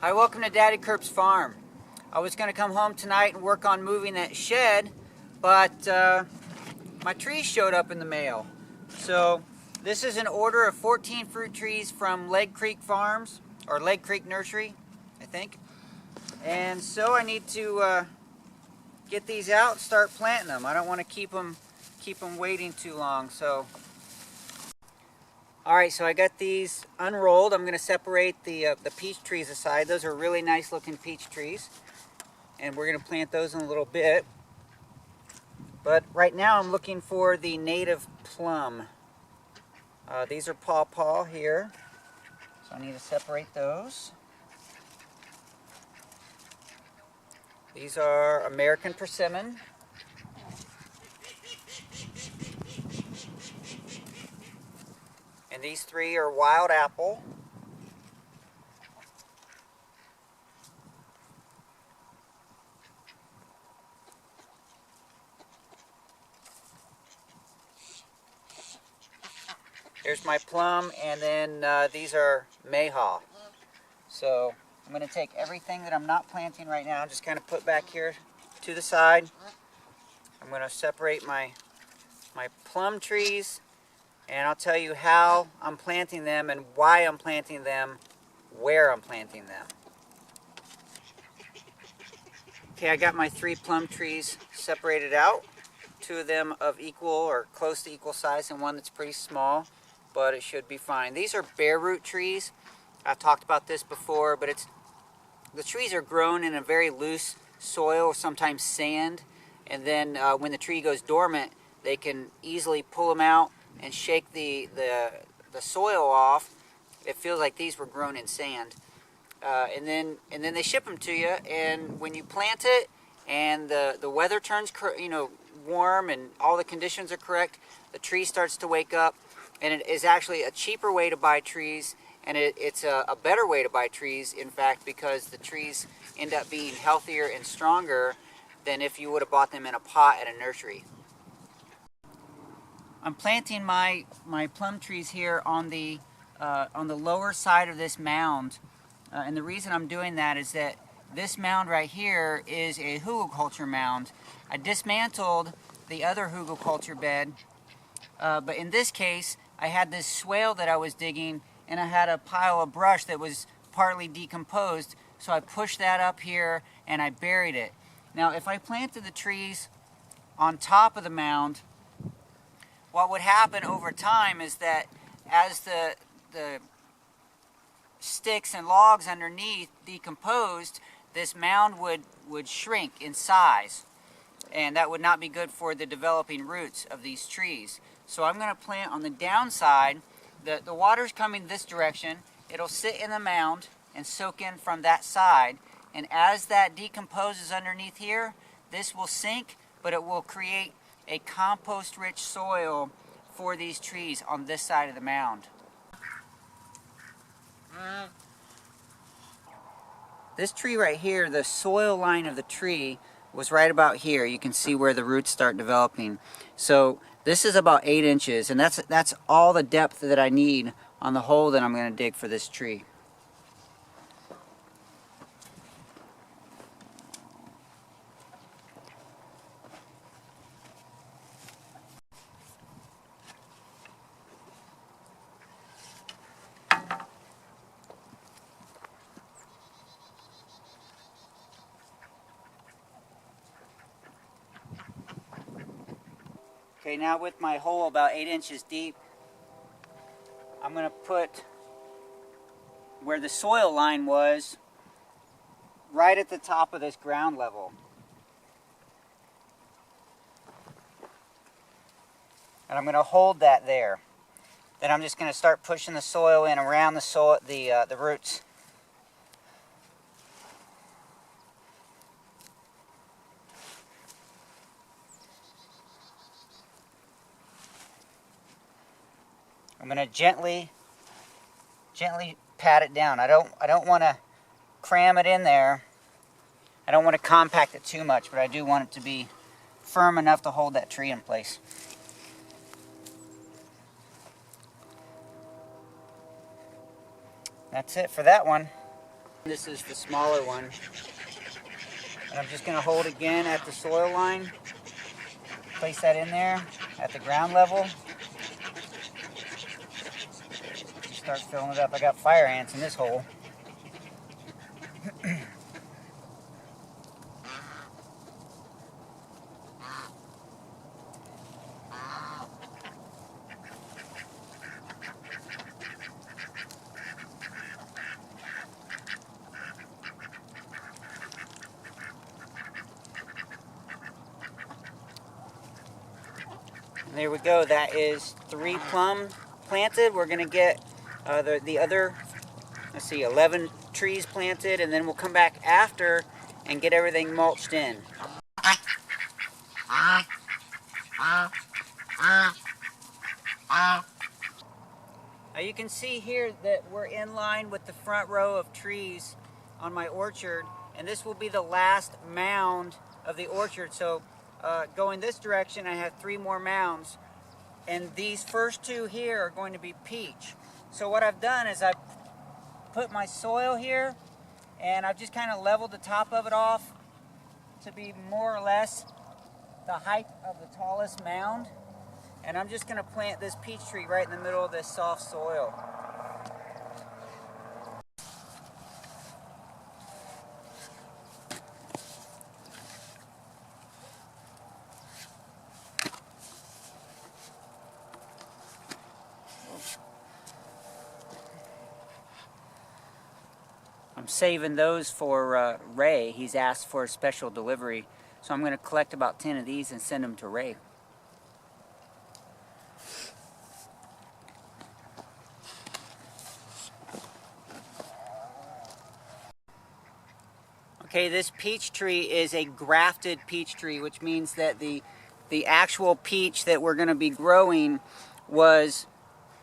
Hi, welcome to Daddykirbs Farm. I was going to come home tonight and work on moving that shed, but my trees showed up in the mail. So this is an order of 14 fruit trees from Leg Creek Farms, or Leg Creek Nursery, I think. And so I need to get these out and start planting them. I don't want to keep them waiting too long. Alright, so I got these unrolled. I'm going to separate the peach trees aside. Those are really nice looking peach trees. And we're going to plant those in a little bit. But right now I'm looking for the native plum. These are pawpaw here. So I need to separate those. These are American Persimmon. And these three are wild apple. Here's my plum, and then these are Mayhaw. So I'm going to take everything that I'm not planting right now, just kind of put back here to the side. I'm going to separate my plum trees, and I'll tell you how I'm planting them and why I'm planting them, where I'm planting them. Okay, I got my 3 plum trees separated out. 2 of them of equal or close to equal size, and one that's pretty small, but it should be fine. These are bare root trees. I've talked about this before, but the trees are grown in a very loose soil, sometimes sand, and then when the tree goes dormant, they can easily pull them out and shake the soil off. It feels like these were grown in sand. And then they ship them to you, and when you plant it and the weather turns warm and all the conditions are correct, the tree starts to wake up, and it is actually a cheaper way to buy trees, and it's a better way to buy trees, in fact, because the trees end up being healthier and stronger than if you would have bought them in a pot at a nursery. I'm planting my plum trees here on the lower side of this mound, and the reason I'm doing that is that this mound right here is a hugelkultur mound. I dismantled the other hugelkultur bed, but in this case I had this swale that I was digging, and I had a pile of brush that was partly decomposed, so I pushed that up here and I buried it. Now if I planted the trees on top of the mound, what would happen over time is that as the sticks and logs underneath decomposed, this mound would shrink in size, and that would not be good for the developing roots of these trees. So I'm going to plant on the downside. The water's coming this direction. It'll sit in the mound and soak in from that side, and as that decomposes underneath here, this will sink, but it will create a compost-rich soil for these trees on this side of the mound. This tree right here, the soil line of the tree was right about here. You can see where the roots start developing. So this is about 8 inches, and that's all the depth that I need on the hole that I'm going to dig for this tree. Okay, now with my hole about 8 inches deep, I'm going to put where the soil line was right at the top of this ground level. And I'm going to hold that there. Then I'm just going to start pushing the soil in around the roots. I'm going to gently pat it down. I don't want to cram it in there. I don't want to compact it too much, but I do want it to be firm enough to hold that tree in place. That's it for that one. This is the smaller one. And I'm just going to hold again at the soil line. Place that in there at the ground level. Start filling it up. I got fire ants in this hole. There we go. That is 3 plum planted. We're going to get the other, let's see, 11 trees planted, and then we'll come back after and get everything mulched in. Now you can see here that we're in line with the front row of trees on my orchard, and this will be the last mound of the orchard. So going this direction, I have 3 more mounds, and these first 2 here are going to be peach. So what I've done is I've put my soil here, and I've just kind of leveled the top of it off to be more or less the height of the tallest mound. And I'm just going to plant this peach tree right in the middle of this soft soil. I'm saving those for Ray. He's asked for a special delivery. So I'm going to collect about 10 of these and send them to Ray. Okay, this peach tree is a grafted peach tree, which means that the actual peach that we're going to be growing was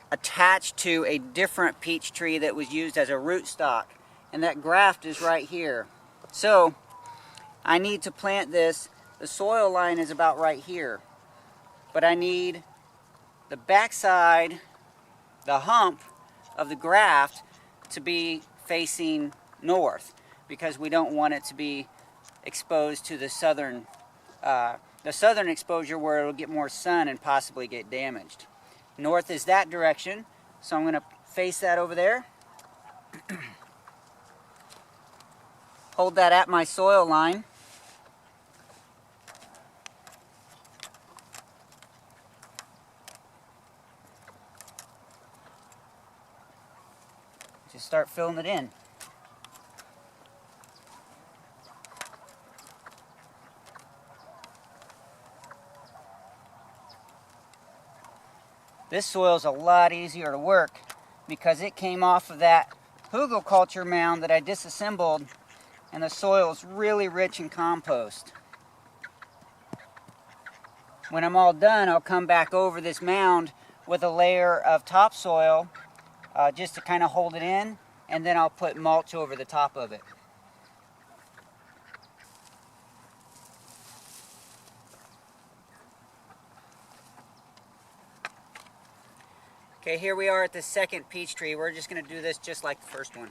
attached to a different peach tree that was used as a rootstock. And that graft is right here. So I need to plant this. The soil line is about right here. But I need the backside, the hump of the graft, to be facing north, because we don't want it to be exposed to the southern exposure where it'll get more sun and possibly get damaged. North is that direction, so I'm going to face that over there. Hold that at my soil line. Just start filling it in. This soil is a lot easier to work because it came off of that hugelkultur mound that I disassembled, and the soil is really rich in compost. When I'm all done, I'll come back over this mound with a layer of topsoil just to kind of hold it in, and then I'll put mulch over the top of it. Okay, here we are at the second peach tree. We're just going to do this just like the first one.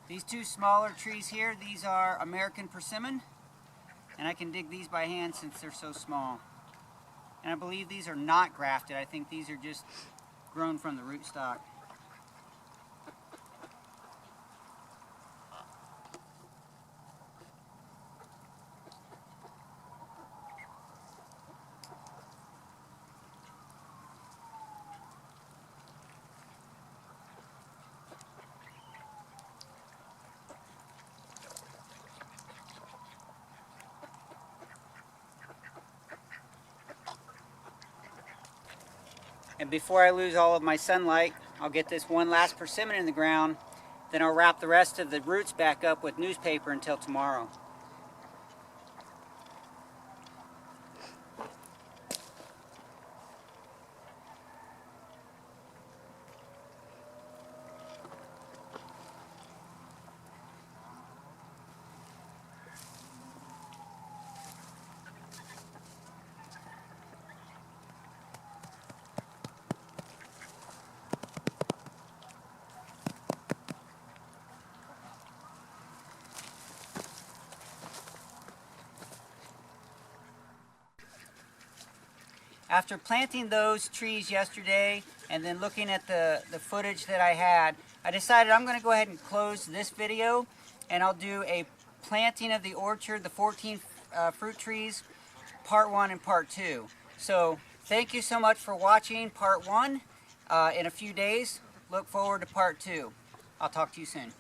These 2 smaller trees here, these are American Persimmon, and I can dig these by hand since they're so small. And I believe these are not grafted. I think these are just grown from the rootstock. And before I lose all of my sunlight, I'll get this one last persimmon in the ground. Then I'll wrap the rest of the roots back up with newspaper until tomorrow. After planting those trees yesterday and then looking at the footage that I had, I decided I'm going to go ahead and close this video, and I'll do a planting of the orchard, the 14 fruit trees, part 1 and part 2. So thank you so much for watching part 1. In a few days, look forward to part 2. I'll talk to you soon.